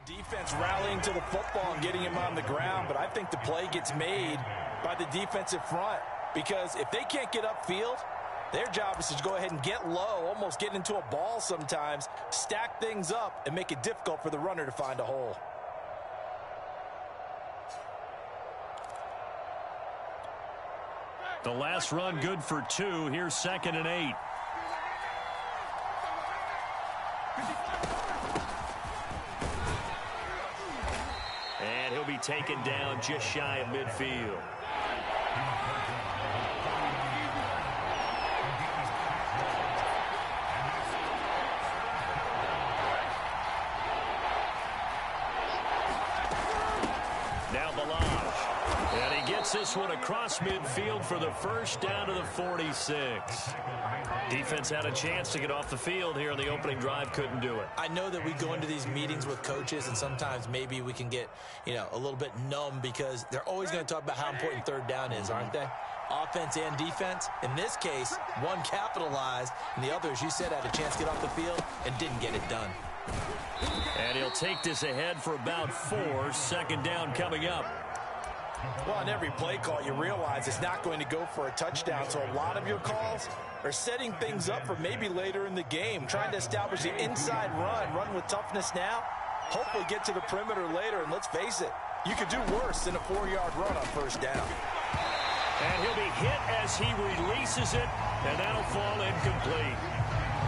Defense rallying to the football and getting him on the ground, but I think the play gets made by the defensive front because if they can't get upfield, their job is to go ahead and get low, almost get into a ball sometimes, stack things up, and make it difficult for the runner to find a hole. The last run good for 2. Here's 2nd and 8. And he'll be taken down just shy of midfield. This one across midfield for the first down to the 46. Defense had a chance to get off the field here in the opening drive, couldn't do it. I know that we go into these meetings with coaches and sometimes maybe we can get, a little bit numb because they're always going to talk about how important third down is, aren't they? Offense and defense. In this case, one capitalized and the other, as you said, had a chance to get off the field and didn't get it done. And he'll take this ahead for about 4. 2nd down coming up. Well, on every play call, you realize it's not going to go for a touchdown, so a lot of your calls are setting things up for maybe later in the game, trying to establish the inside run with toughness now, hopefully get to the perimeter later, and let's face it, you could do worse than a 4-yard run on first down. And he'll be hit as he releases it, and that'll fall incomplete.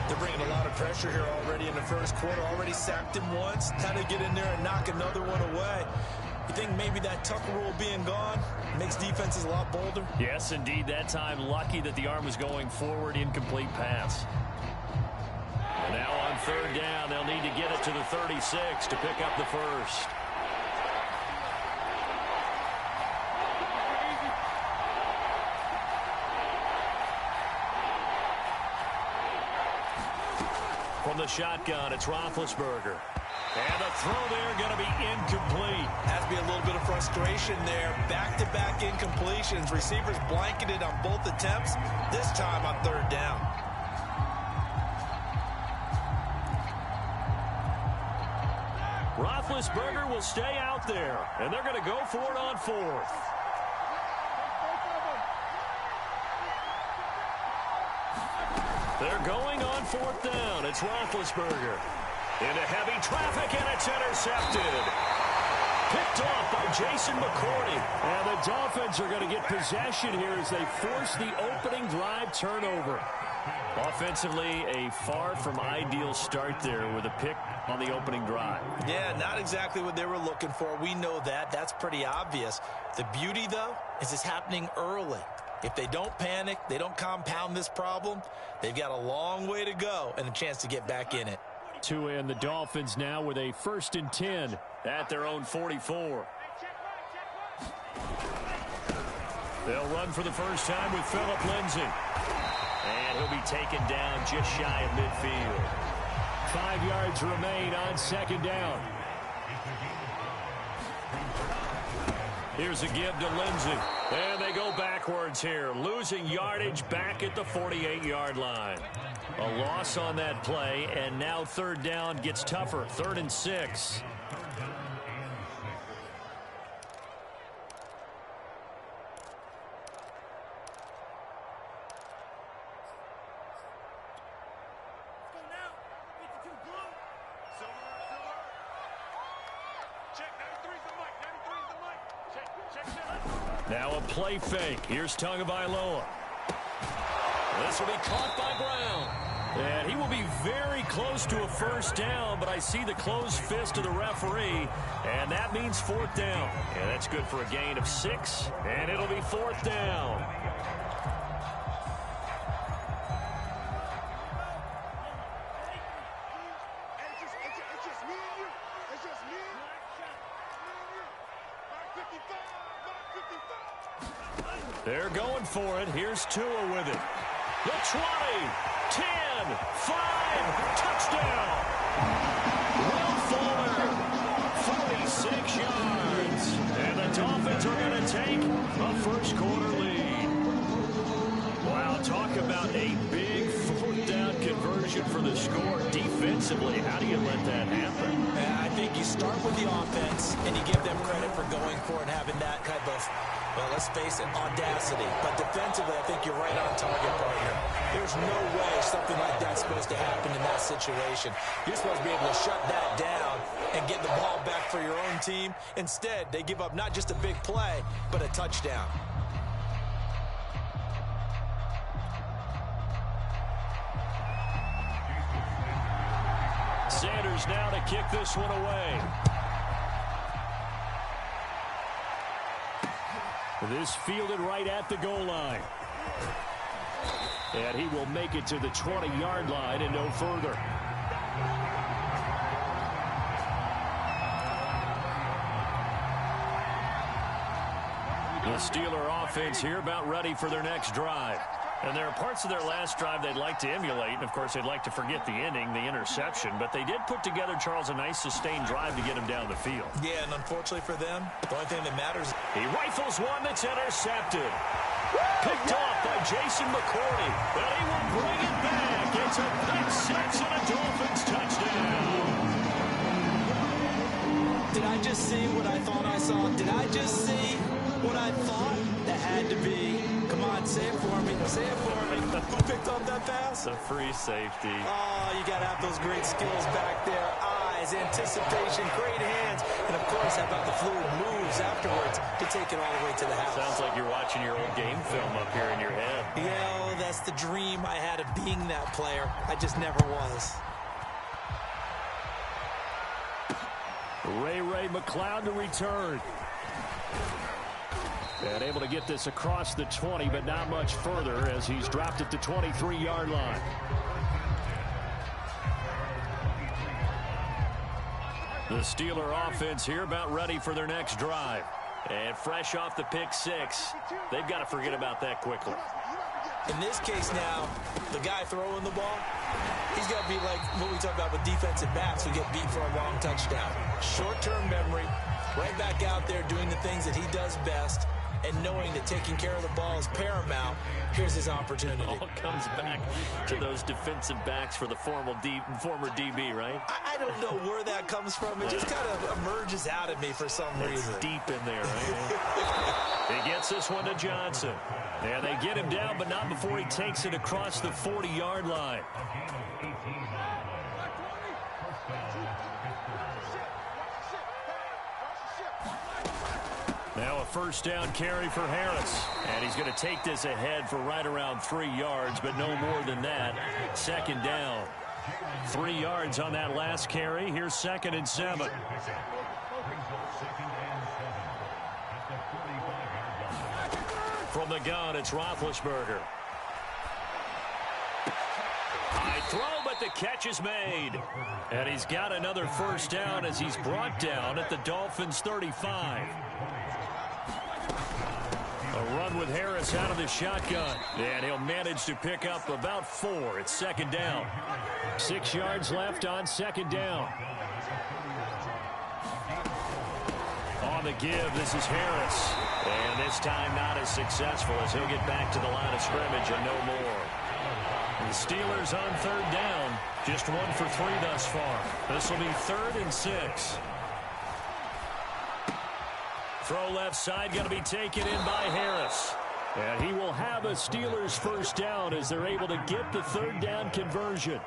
They're bringing a lot of pressure here already in the first quarter, already sacked him once, had to get in there and knock another one away. You think maybe that Tucker rule being gone makes defenses a lot bolder? Yes, indeed. That time, lucky that the arm was going forward, incomplete pass. And now on 3rd down, they'll need to get it to the 36 to pick up the first. From the shotgun, it's Roethlisberger. And the throw there going to be incomplete. Has to be a little bit of frustration there. Back-to-back incompletions. Receivers blanketed on both attempts, this time on 3rd down. Roethlisberger will stay out there, and they're going to go for it on 4th. They're going on 4th down. It's Roethlisberger. Into heavy traffic, and it's intercepted. Picked off by Jason McCourty. And the Dolphins are going to get possession here as they force the opening drive turnover. Offensively, a far from ideal start there with a pick on the opening drive. Yeah, not exactly what they were looking for. We know that. That's pretty obvious. The beauty, though, is it's happening early. If they don't panic, they don't compound this problem, they've got a long way to go and a chance to get back in it. And the Dolphins now with a 1st and 10 at their own 44. They'll run for the first time with Phillip Lindsay. And he'll be taken down just shy of midfield. 5 yards remain on 2nd down. Here's a give to Lindsay. And they go backwards here, losing yardage back at the 48-yard line. A loss on that play, and now 3rd down gets tougher. 3rd and 6. Now a play fake. Here's Tagovailoa. This will be caught by Brown. And he will be very close to a first down, but I see the closed fist of the referee, and that means 4th down. And that's good for a gain of 6, and it'll be 4th down. They're going for it. Here's Tua with it. The 20, 10, 5, touchdown. Will Fuller, 46 yards. And the Dolphins are going to take a first quarter lead. Wow, talk about a big 4th down conversion for the score. Defensively, how do you let that happen? I think you start with the offense, and you give them credit for going for it and having that type of, well, let's face it, audacity. But defensively, I think you're right on target, partner. There's no way something like that's supposed to happen in that situation. You're supposed to be able to shut that down and get the ball back for your own team. Instead, they give up not just a big play, but a touchdown. Sanders now to kick this one away. This fielded right at the goal line. And he will make it to the 20-yard line and no further. The Steeler offense here about ready for their next drive. And there are parts of their last drive they'd like to emulate. And, of course, they'd like to forget the ending, the interception. But they did put together, Charles, a nice sustained drive to get him down the field. Yeah, and unfortunately for them, the only thing that matters. He rifles one that's intercepted. Picked off by Jason McCourty. But he will bring it back. It's a pick six and a Dolphins touchdown. Did I just see what I thought I saw? Did I just see what I thought that had to be? Come on, say it for me. Say it for me. Who picked up that pass? A free safety. Oh, you got to have those great skills back there. Eyes, anticipation, great hands. And, of course, how about the fluid moves afterwards to take it all the way to the house? Sounds like you're watching your old game film up here in your head. Yeah, that's the dream I had of being that player. I just never was. Ray McCloud to return. And able to get this across the 20, but not much further as he's dropped at the 23-yard line. The Steeler offense here about ready for their next drive. And fresh off the pick six, they've got to forget about that quickly. In this case now, the guy throwing the ball, he's got to be like what we talk about with defensive backs who get beat for a long touchdown. Short-term memory, right back out there doing the things that he does best, and knowing that taking care of the ball is paramount. Here's his opportunity. It all comes back to those defensive backs for the former DB, right? I don't know where that comes from. It just kind of emerges out of me for some reason. Deep in there, right? He gets this one to Johnson. And they get him down, but not before he takes it across the 40-yard line. Now a first down carry for Harris. And he's going to take this ahead for right around 3 yards, but no more than that. Second down. 3 yards on that last carry. Here's 2nd and 7. From the gun, it's Roethlisberger. High throw, but the catch is made. And he's got another first down as he's brought down at the Dolphins' 35. A run with Harris out of the shotgun. And he'll manage to pick up about 4. It's 2nd down. 6 yards left on 2nd down. On the give, this is Harris. And this time not as successful as he'll get back to the line of scrimmage and no more. The Steelers on 3rd down. Just 1 for 3 thus far. This will be 3rd and 6. Throw left side, going to be taken in by Harris. And he will have a Steelers first down as they're able to get the 3rd down conversion.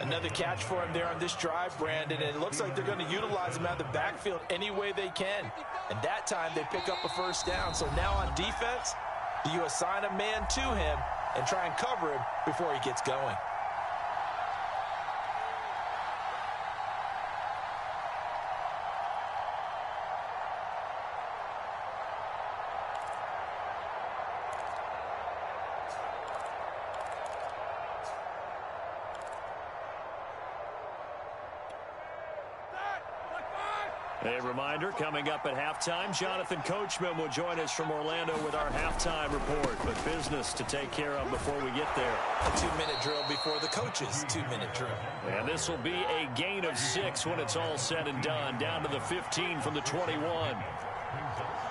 Another catch for him there on this drive, Brandon. And it looks like they're going to utilize him out of the backfield any way they can. And that time they pick up a first down. So now on defense, do you assign a man to him and try and cover him before he gets going? A reminder, coming up at halftime, Jonathan Coachman will join us from Orlando with our halftime report. But business to take care of before we get there. A 2-minute drill before the coaches' 2-minute drill. And this will be a gain of 6 when it's all said and done. Down to the 15 from the 21.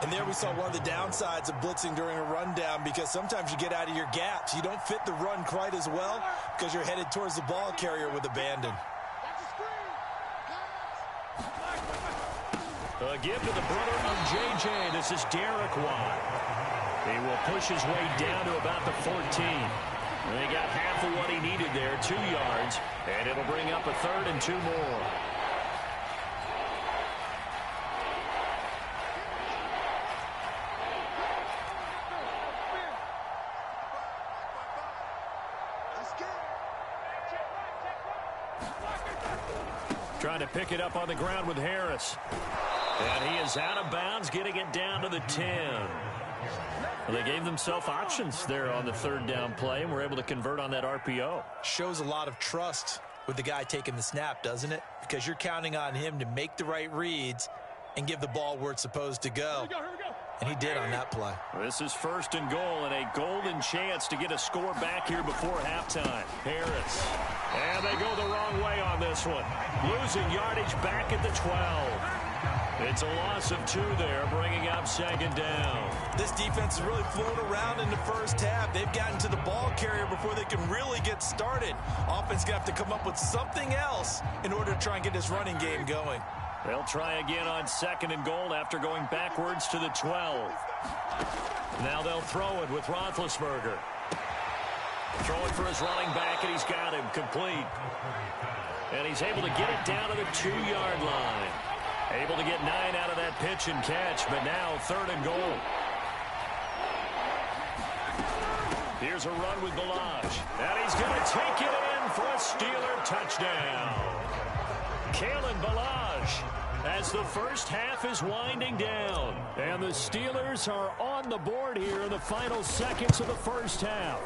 And there we saw one of the downsides of blitzing during a rundown, because sometimes you get out of your gaps. You don't fit the run quite as well because you're headed towards the ball carrier with abandon. A give to the brother of J.J. This is Derek Watt. He will push his way down to about the 14. And they got half of what he needed there, 2 yards. And it'll bring up a 3rd and 2 more. Trying to pick it up on the ground with Harris. And he is out of bounds, getting it down to the 10. Well, they gave themselves options there on the 3rd down play, and were able to convert on that RPO. Shows a lot of trust with the guy taking the snap, doesn't it? Because you're counting on him to make the right reads and give the ball where it's supposed to go. And he did on that play. This is 1st and goal, and a golden chance to get a score back here before halftime. Harris. And they go the wrong way on this one. Losing yardage back at the 12. It's a loss of 2 there, bringing up 2nd down. This defense has really flown around in the first half. They've gotten to the ball carrier before they can really get started. Offense going to have to come up with something else in order to try and get this running game going. They'll try again on 2nd and goal after going backwards to the 12. Now they'll throw it with Roethlisberger. Throwing for his running back, and he's got him complete. And he's able to get it down to the 2-yard line. Able to get 9 out of that pitch and catch, but now 3rd and goal. Here's a run with Balaj. And he's going to take it in for a Steeler touchdown. Kalen Balaj, as the first half is winding down. And the Steelers are on the board here in the final seconds of the first half.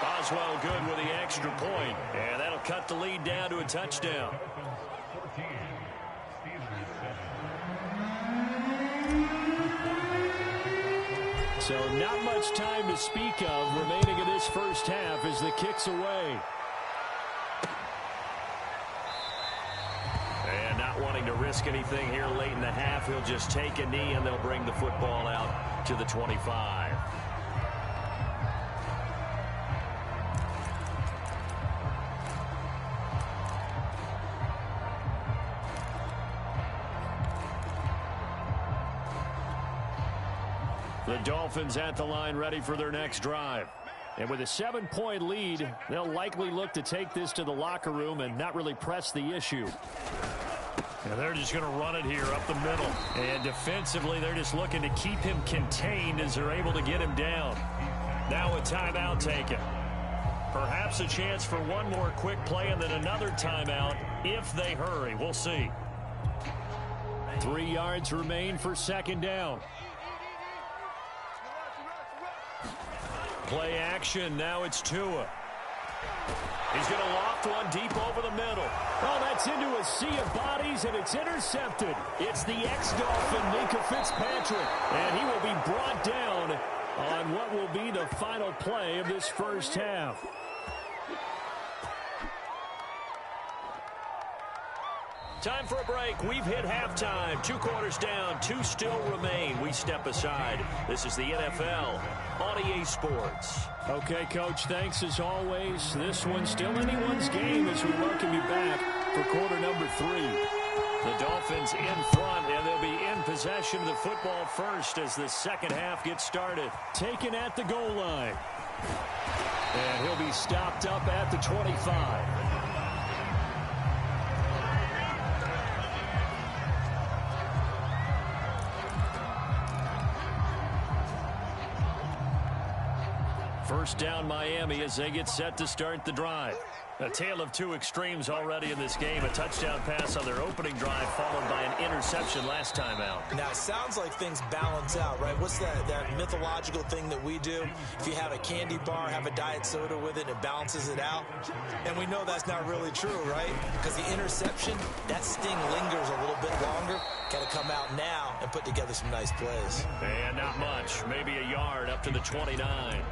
Boswell good with the extra point, and that'll cut the lead down to a touchdown. So not much time to speak of remaining in this first half as the kick's away. And not wanting to risk anything here late in the half, he'll just take a knee and they'll bring the football out to the 25. The Dolphins at the line, ready for their next drive. And with a 7-point lead, they'll likely look to take this to the locker room and not really press the issue. And they're just going to run it here up the middle. And defensively, they're just looking to keep him contained as they're able to get him down. Now a timeout taken. Perhaps a chance for one more quick play and then another timeout if they hurry. We'll see. 3 yards remain for 2nd down. Play action. Now it's Tua. He's going to loft one deep over the middle. Oh, that's into a sea of bodies, and it's intercepted. It's the ex-Dolphin, Minkah Fitzpatrick, and he will be brought down on what will be the final play of this first half. Time for a break. We've hit halftime. 2 quarters down. 2 still remain. We step aside. This is the NFL on EA Sports. Okay, Coach, thanks as always. This one's still anyone's game as we welcome you back for quarter number 3. The Dolphins in front, and they'll be in possession of the football first as the second half gets started. Taken at the goal line. And he'll be stopped up at the 25. First down Miami as they get set to start the drive. A tale of 2 extremes already in this game. A touchdown pass on their opening drive followed by an interception last time out. Now, it sounds like things balance out, right? What's that mythological thing that we do? If you have a candy bar, have a diet soda with it, it balances it out. And we know that's not really true, right? Because the interception, that sting lingers a little bit longer. Got to come out now and put together some nice plays. And not much. Maybe a yard up to the 29.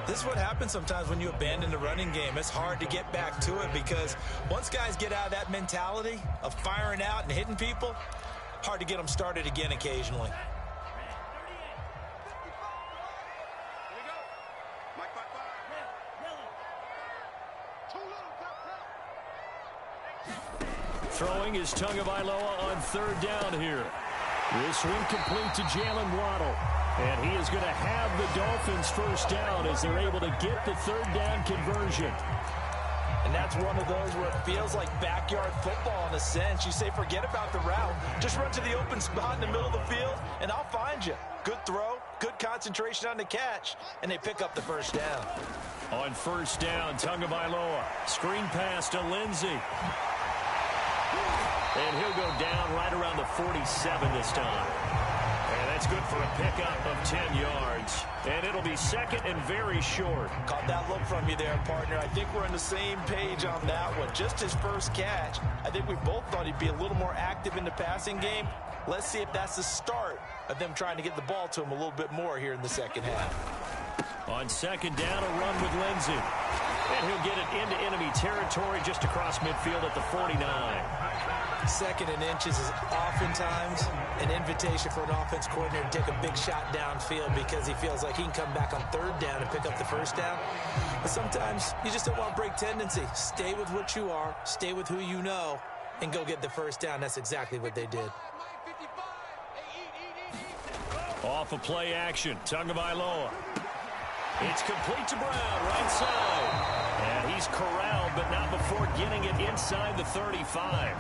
This is what happens sometimes when you abandon the running game. It's hard to get back to it because once guys get out of that mentality of firing out and hitting people, Hard to get them started again occasionally. Throwing is Tagovailoa on third down here. This one complete to Jalen Waddle. And he is going to have the Dolphins first down as they're able to get the third down conversion. And that's one of those where it feels like backyard football in a sense. You say forget about the route. Just run to the open spot in the middle of the field, and I'll find you. Good throw, good concentration on the catch, and they pick up the first down. On first down, Tagovailoa. Screen pass to Lindsey. And he'll go down right around the 47 this time. And that's good for a pickup of 10 yards. And it'll be second and very short. Caught that look from you there, partner. I think we're on the same page on that one. Just his first catch. I think we both thought he'd be a little more active in the passing game. Let's see if that's the start of them trying to get the ball to him a little bit more here in the second half. On second down, a run with Lindsey. And he'll get it into enemy territory just across midfield at the 49. Second and inches is oftentimes an invitation for an offense coordinator to take a big shot downfield because he feels like he can come back on third down and pick up the first down. But sometimes you just don't want break tendency. Stay with what you are, stay with who you know, and go get the first down. That's exactly what they did. Off of play action, Tagovailoa. It's complete to Brown, right side. And he's corralled, but not before getting it inside the 35.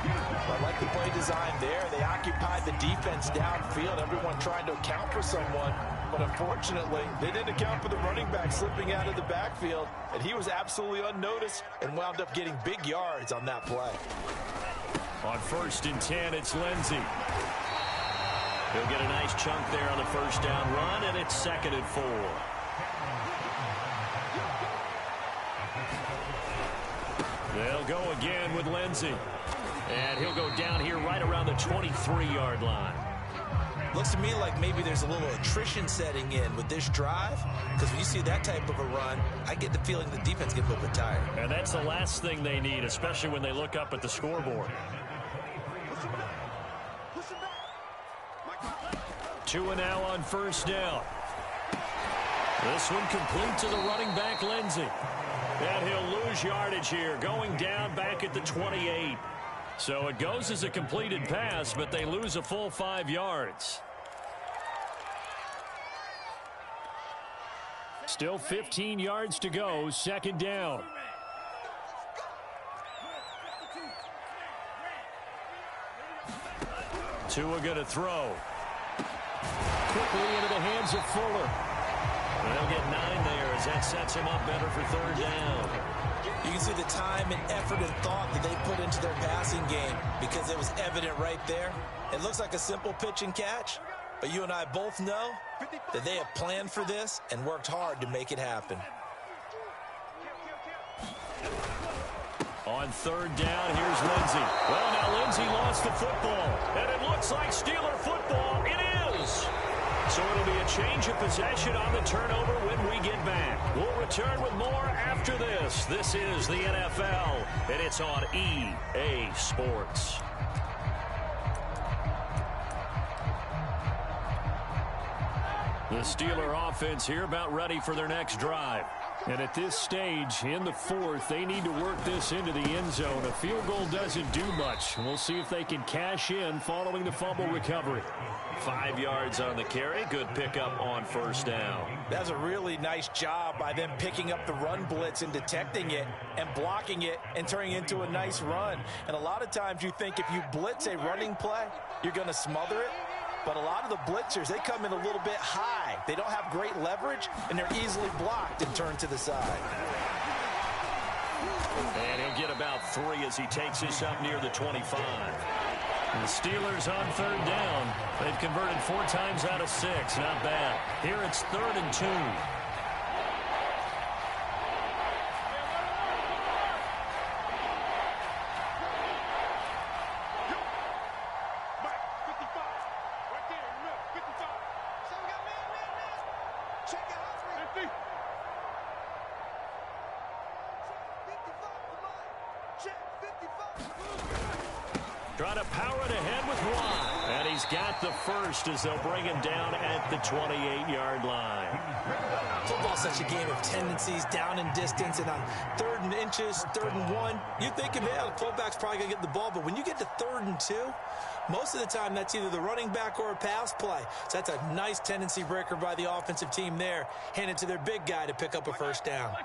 I like the play design there. They occupied the defense downfield, everyone trying to account for someone. But unfortunately, they didn't account for the running back slipping out of the backfield. And he was absolutely unnoticed and wound up getting big yards on that play. On first and 10, it's Lindsey. He'll get a nice chunk there on the first down run, and it's second and 4. They'll go again with Lindsey. And he'll go down here right around the 23-yard line. Looks to me like maybe there's a little attrition setting in with this drive, because when you see that type of a run, I get the feeling the defense gets a little bit tired. And that's the last thing they need, especially when they look up at the scoreboard. 2 now on first down. This one complete to the running back, Lindsey. And he'll lose yardage here, going down back at the 28. So it goes as a completed pass, but they lose a full 5 yards. Still 15 yards to go, second down. Tua going to throw. Quickly into the hands of Fuller. And they'll get 9 there as that sets him up better for third down. You can see the time and effort and thought that they put into their passing game because it was evident right there. It looks like a simple pitch and catch, but you and I both know that they have planned for this and worked hard to make it happen. On third down, here's Lindsey. Well, now Lindsey lost the football, and it looks like Steeler football. It is. So it'll be a change of possession on the turnover when we get back. We'll return with more after this. This is the NFL, and it's on EA Sports. The Steeler offense here about ready for their next drive. And at this stage, in the fourth, they need to work this into the end zone. A field goal doesn't do much. We'll see if they can cash in following the fumble recovery. 5 yards on the carry. Good pickup on first down. That's a really nice job by them picking up the run blitz and detecting it and blocking it and turning it into a nice run. And a lot of times you think if you blitz a running play, you're going to smother it. But a lot of the blitzers, they come in a little bit high. They don't have great leverage, and they're easily blocked and turned to the side. And he'll get about 3 as he takes this up near the 25. And the Steelers on third down. They've converted 4 times out of 6. Not bad. Here it's 3rd and 2. Trying to power it ahead with one. And he's got the first as they'll bring him down at the 28-yard line. Football's such a game of tendencies, down in distance, and on 3rd and inches, 3rd and 1, you think, yeah, the fullback's probably going to get the ball, but when you get to 3rd and 2, most of the time that's either the running back or a pass play. So that's a nice tendency breaker by the offensive team there, handed to their big guy to pick up a first down.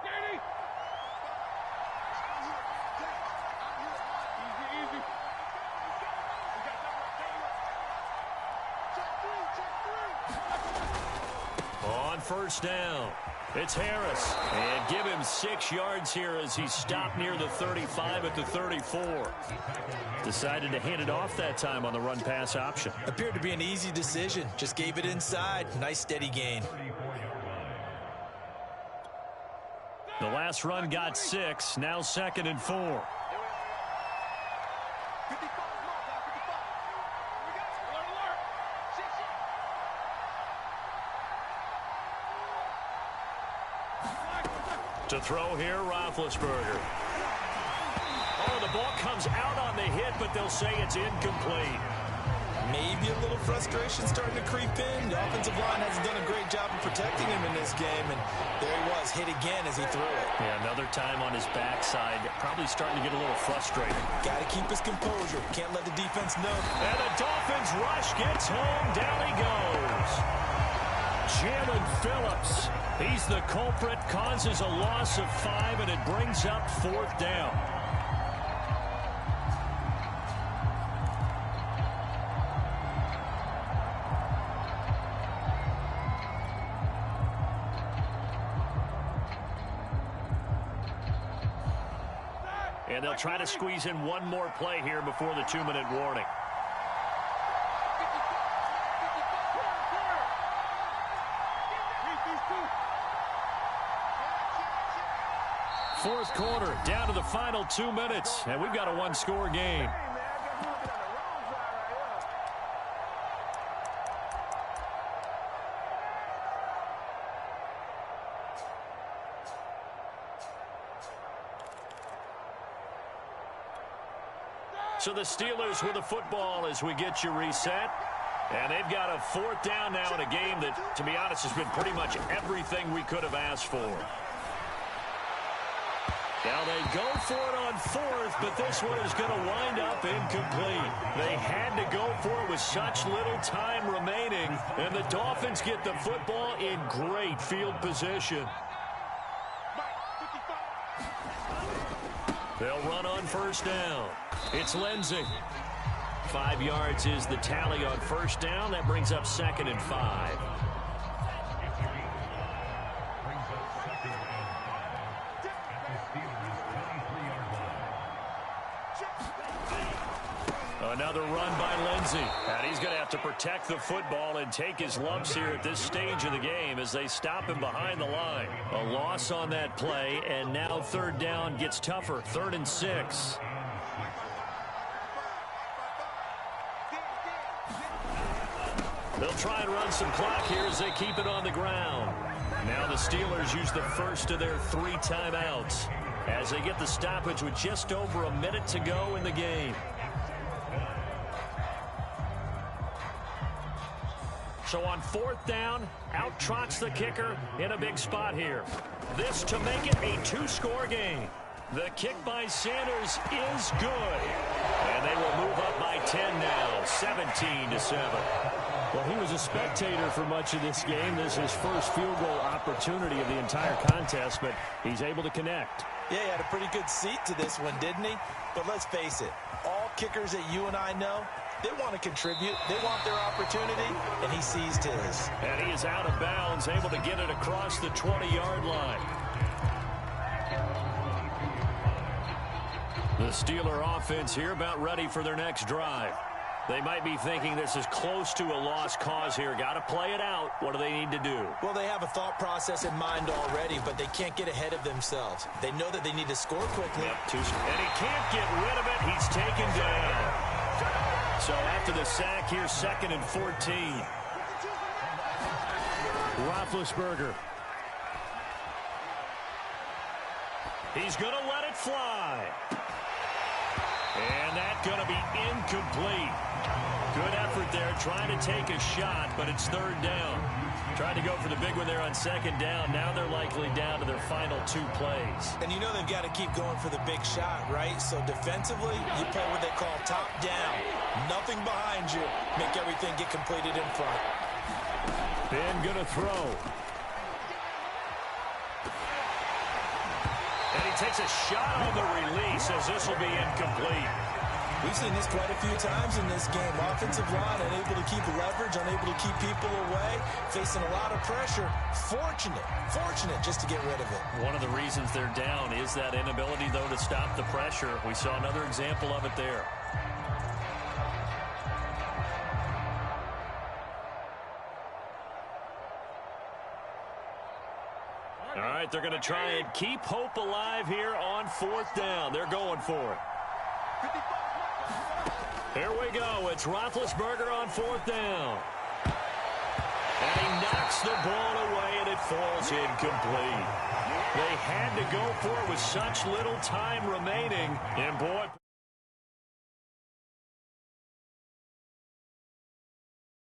On first down, it's Harris. And give him 6 yards here as he stopped near the 35 at the 34. Decided to hand it off that time on the run-pass option. Appeared to be an easy decision. Just gave it inside. Nice steady gain. The last run got 6. Now 2nd and 4. To throw here, Roethlisberger. Oh, the ball comes out on the hit, but they'll say it's incomplete. Maybe a little frustration starting to creep in. The offensive line hasn't done a great job of protecting him in this game, and there he was, hit again as he threw it. Yeah, another time on his backside, probably starting to get a little frustrated. Got to keep his composure. Can't let the defense know. And the Dolphins rush gets home. Down he goes. Jalen Phillips. He's the culprit, causes a loss of 5, and it brings up 4th down. And they'll try to squeeze in one more play here before the 2-minute warning. Fourth quarter, down to the final 2 minutes, and we've got a 1-score game. So the Steelers with the football as we get you reset. And they've got a 4th down now in a game that, to be honest, has been pretty much everything we could have asked for. Now they go for it on 4th, but this one is going to wind up incomplete. They had to go for it with such little time remaining, and the Dolphins get the football in great field position. They'll run on first down. It's Lindsey. 5 yards is the tally on first down. That brings up 2nd and 5. Another run by Lindsey. And he's going to have to protect the football and take his lumps here at this stage of the game as they stop him behind the line. A loss on that play, and now 3rd down gets tougher. 3rd and 6. They'll try and run some clock here as they keep it on the ground. Now the Steelers use the first of their 3 timeouts as they get the stoppage with just over a minute to go in the game. So on 4th down, out trots the kicker in a big spot here. This to make it a 2-score game. The kick by Sanders is good. And they will move up by 10 now, 17-7. Well, he was a spectator for much of this game. This is his first field goal opportunity of the entire contest, but he's able to connect. Yeah, he had a pretty good seat to this one, didn't he? But let's face it, all kickers that you and I know, they want to contribute. They want their opportunity, and he seized his. And he is out of bounds, able to get it across the 20-yard line. The Steeler offense here about ready for their next drive. They might be thinking this is close to a lost cause here. Got to play it out. What do they need to do? Well, they have a thought process in mind already, but they can't get ahead of themselves. They know that they need to score quickly. Yep, and he can't get rid of it. He's taken down. So after the sack, here's 2nd and 14. Roethlisberger. He's going to let it fly. And that's going to be incomplete. Good effort there, trying to take a shot, but it's third down. Trying to go for the big one there on second down. Now they're likely down to their final 2 plays. And you know they've got to keep going for the big shot, right? So defensively, you play what they call top down. Nothing behind you. Make everything get completed in front. Ben going to throw. And he takes a shot on the release as this will be incomplete. We've seen this quite a few times in this game. Offensive line unable to keep leverage, unable to keep people away, facing a lot of pressure. Fortunate just to get rid of it. One of the reasons they're down is that inability, though, to stop the pressure. We saw another example of it there. All right, they're going to try and keep hope alive here on fourth down. They're going for it. Here we go. It's Roethlisberger on fourth down. And he knocks the ball away, and it falls incomplete. They had to go for it with such little time remaining.